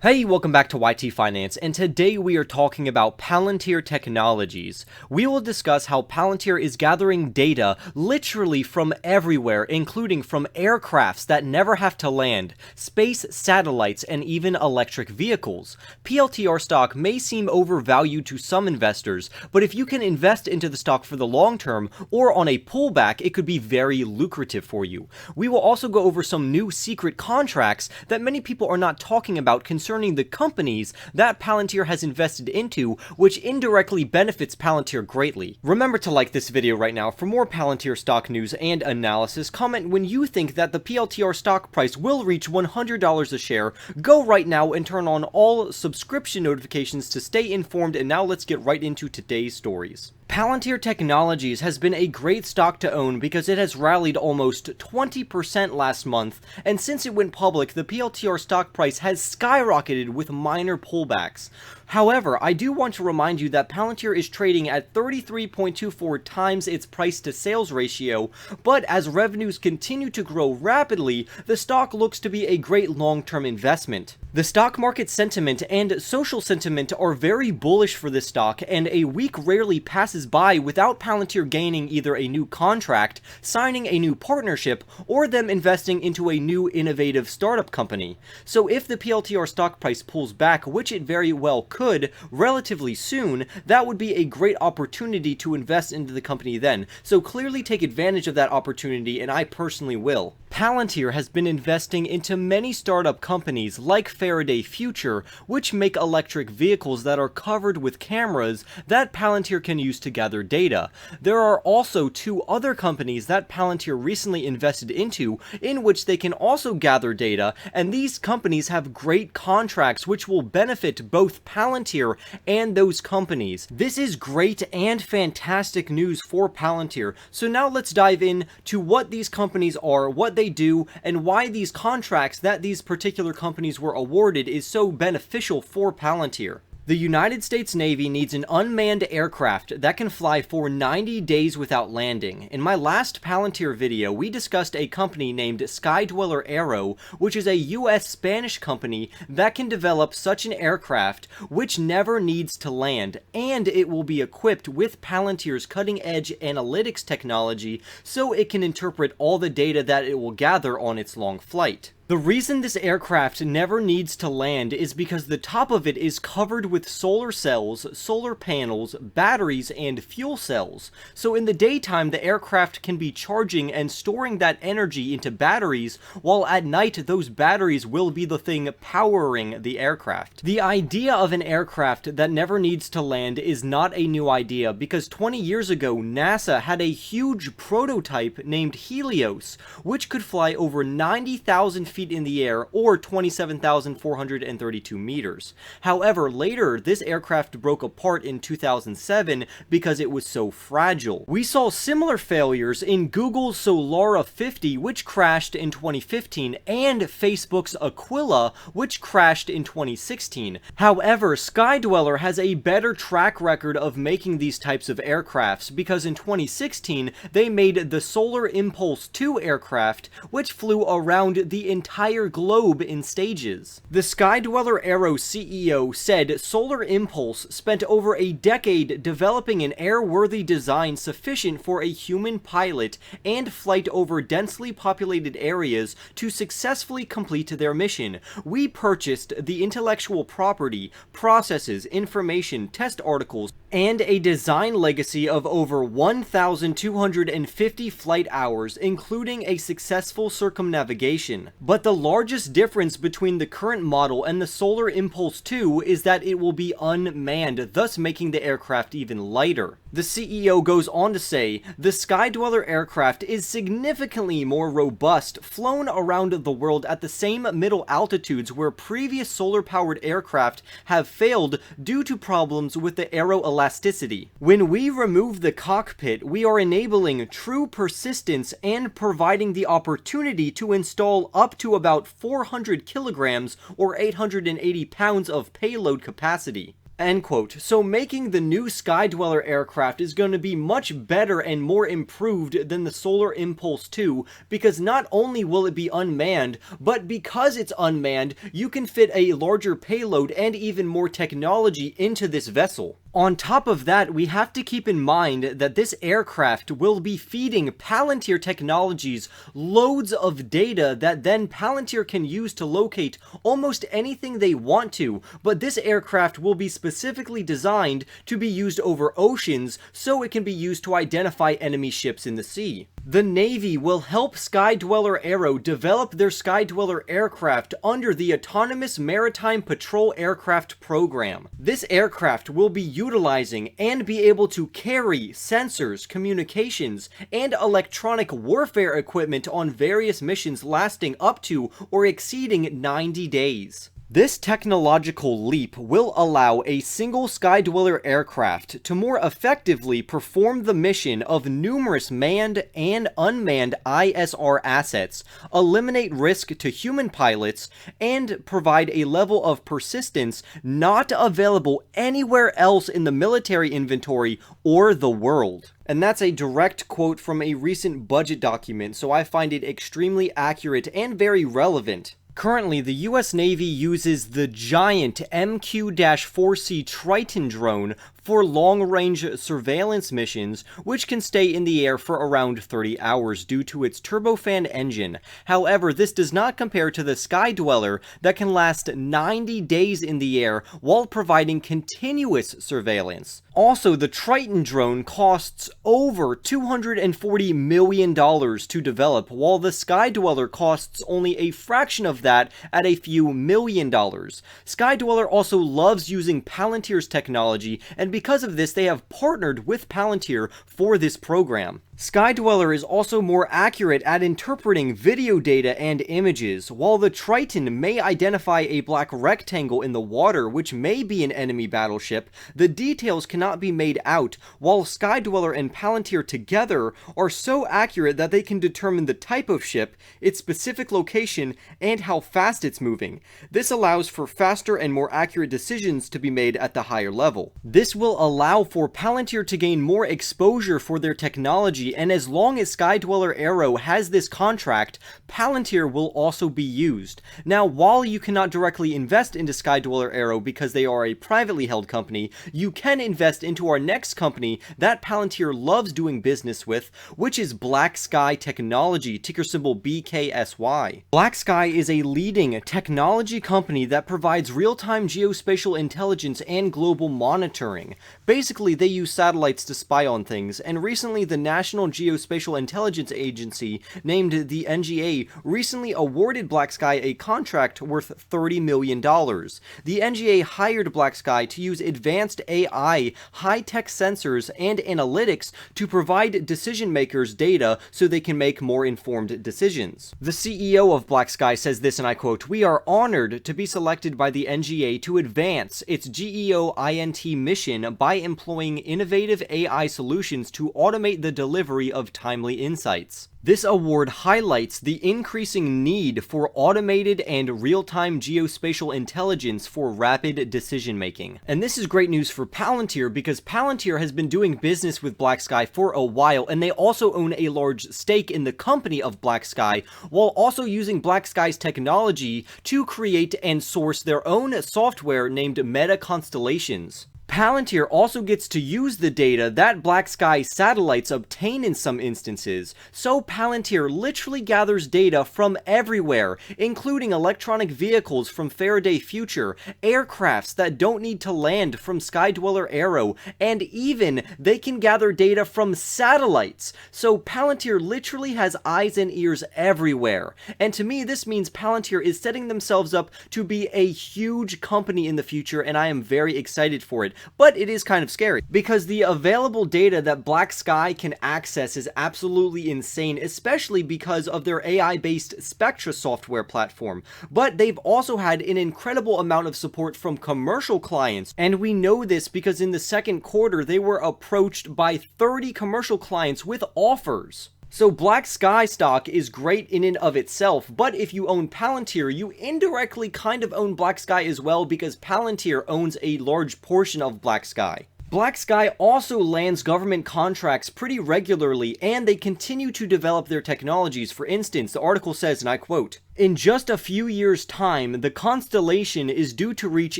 Hey, welcome back to YT Finance, and today we are talking about Palantir Technologies. We will discuss how Palantir is gathering data literally from everywhere, including from aircrafts that never have to land, space satellites, and even electric vehicles. PLTR stock may seem overvalued to some investors, but if you can invest into the stock for the long term, or on a pullback, it could be very lucrative for you. We will also go over some new secret contracts that many people are not talking about concerning the companies that Palantir has invested into, which indirectly benefits Palantir greatly. Remember to like this video right now for more Palantir stock news and analysis. Comment when you think that the PLTR stock price will reach $100 a share. Go right now and turn on all subscription notifications to stay informed, and now let's get right into today's stories. Palantir Technologies has been a great stock to own because it has rallied almost 20% last month, and since it went public, the PLTR stock price has skyrocketed with minor pullbacks. However, I do want to remind you that Palantir is trading at 33.24 times its price to sales ratio, but as revenues continue to grow rapidly, the stock looks to be a great long-term investment. The stock market sentiment and social sentiment are very bullish for this stock, and a week rarely passes by without Palantir gaining either a new contract, signing a new partnership, or them investing into a new innovative startup company. So if the PLTR stock price pulls back, which it very well could relatively soon, that would be a great opportunity to invest into the company then. So clearly take advantage of that opportunity, and I personally will. Palantir has been investing into many startup companies like Faraday Future, which make electric vehicles that are covered with cameras that Palantir can use to gather data. There are also two other companies that Palantir recently invested into, in which they can also gather data, and these companies have great contracts which will benefit both Palantir and those companies. This is great and fantastic news for Palantir. So now let's dive in to what these companies are, what they do, and why these contracts that these particular companies were awarded is so beneficial for Palantir. The United States Navy needs an unmanned aircraft that can fly for 90 days without landing. In my last Palantir video, we discussed a company named Skydweller Aero, which is a US-Spanish company that can develop such an aircraft which never needs to land, and it will be equipped with Palantir's cutting-edge analytics technology so it can interpret all the data that it will gather on its long flight. The reason this aircraft never needs to land is because the top of it is covered with solar cells, solar panels, batteries, and fuel cells. So in the daytime, the aircraft can be charging and storing that energy into batteries, while at night, those batteries will be the thing powering the aircraft. The idea of an aircraft that never needs to land is not a new idea, because 20 years ago, NASA had a huge prototype named Helios, which could fly over 90,000 feet in the air, or 27,432 meters. However, later, this aircraft broke apart in 2007 because it was so fragile. We saw similar failures in Google's Solara 50, which crashed in 2015, and Facebook's Aquila, which crashed in 2016. However, Skydweller has a better track record of making these types of aircrafts, because in 2016, they made the Solar Impulse 2 aircraft, which flew around the entire globe in stages. The Skydweller Aero CEO said Solar Impulse spent over a decade developing an airworthy design sufficient for a human pilot and flight over densely populated areas to successfully complete their mission. We purchased the intellectual property, processes, information, test articles, and a design legacy of over 1,250 flight hours, including a successful circumnavigation. But the largest difference between the current model and the Solar Impulse 2 is that it will be unmanned, thus making the aircraft even lighter. The CEO goes on to say, the Skydweller aircraft is significantly more robust, flown around the world at the same middle altitudes where previous solar-powered aircraft have failed due to problems with the aeroelasticity. When we remove the cockpit, we are enabling true persistence and providing the opportunity to install up to about 400 kilograms or 880 pounds of payload capacity. End quote. So making the new Skydweller aircraft is going to be much better and more improved than the Solar Impulse 2, because not only will it be unmanned, but because it's unmanned, you can fit a larger payload and even more technology into this vessel. On top of that, we have to keep in mind that this aircraft will be feeding Palantir Technologies loads of data that then Palantir can use to locate almost anything they want to, but this aircraft will be specifically designed to be used over oceans so it can be used to identify enemy ships in the sea. The Navy will help Skydweller Aero develop their Skydweller aircraft under the Autonomous Maritime Patrol Aircraft Program. This aircraft will be utilizing and be able to carry sensors, communications, and electronic warfare equipment on various missions lasting up to or exceeding 90 days. This technological leap will allow a single Skydweller aircraft to more effectively perform the mission of numerous manned and unmanned ISR assets, eliminate risk to human pilots, and provide a level of persistence not available anywhere else in the military inventory or the world. And that's a direct quote from a recent budget document, so I find it extremely accurate and very relevant. Currently, the US Navy uses the giant MQ-4C Triton drone for long-range surveillance missions, which can stay in the air for around 30 hours due to its turbofan engine. However, this does not compare to the Skydweller that can last 90 days in the air while providing continuous surveillance. Also, the Triton drone costs over $240 million to develop, while the Skydweller costs only a fraction of that at a few $1,000,000. Skydweller also loves using Palantir's technology, and because of this, they have partnered with Palantir for this program. Skydweller is also more accurate at interpreting video data and images. While the Triton may identify a black rectangle in the water, which may be an enemy battleship, the details cannot be made out, while Skydweller and Palantir together are so accurate that they can determine the type of ship, its specific location, and how fast it's moving. This allows for faster and more accurate decisions to be made at the higher level. This will allow for Palantir to gain more exposure for their technology, and as long as Skydweller Aero has this contract, Palantir will also be used. Now, while you cannot directly invest into Skydweller Aero because they are a privately held company, you can invest into our next company that Palantir loves doing business with, which is Black Sky Technology, ticker symbol BKSY. Black Sky is a leading technology company that provides real-time geospatial intelligence and global monitoring. Basically, they use satellites to spy on things, and recently the National Geospatial Intelligence Agency, named the NGA, recently awarded Black Sky a contract worth $30 million. The NGA hired Black Sky to use advanced AI, high-tech sensors, and analytics to provide decision makers data so they can make more informed decisions. The CEO of Black Sky says this, and I quote, "We are honored to be selected by the NGA to advance its GEOINT mission by employing innovative AI solutions to automate the delivery of timely insights. This award highlights the increasing need for automated and real-time geospatial intelligence for rapid decision-making." And this is great news for Palantir, because Palantir has been doing business with Black Sky for a while, and they also own a large stake in the company of Black Sky, while also using Black Sky's technology to create and source their own software named Meta Constellations. Palantir also gets to use the data that Black Sky satellites obtain in some instances, so Palantir literally gathers data from everywhere, including electronic vehicles from Faraday Future, aircrafts that don't need to land from Skydweller Aero, and even they can gather data from satellites. So Palantir literally has eyes and ears everywhere, and to me this means Palantir is setting themselves up to be a huge company in the future, and I am very excited for it. But it is kind of scary, because the available data that Black Sky can access is absolutely insane, especially because of their AI-based Spectra software platform. But they've also had an incredible amount of support from commercial clients, and we know this because in the second quarter they were approached by 30 commercial clients with offers. So Black Sky stock is great in and of itself, but if you own Palantir, you indirectly kind of own Black Sky as well because Palantir owns a large portion of Black Sky. Black Sky also lands government contracts pretty regularly, and they continue to develop their technologies. For instance, the article says, and I quote, "In just a few years' time, the constellation is due to reach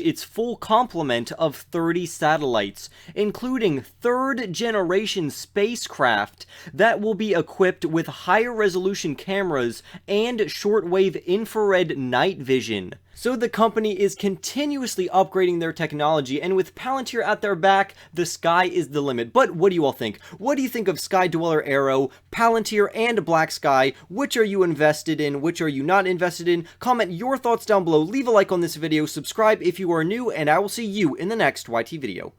its full complement of 30 satellites, including third-generation spacecraft that will be equipped with higher resolution cameras and shortwave infrared night vision." So the company is continuously upgrading their technology, and with Palantir at their back, the sky is the limit. But what do you all think? What do you think of Sky Dweller Arrow, Palantir, and Black Sky? Which are you invested in? Which are you not invested in? Comment your thoughts down below, leave a like on this video, subscribe if you are new, and I will see you in the next YT video.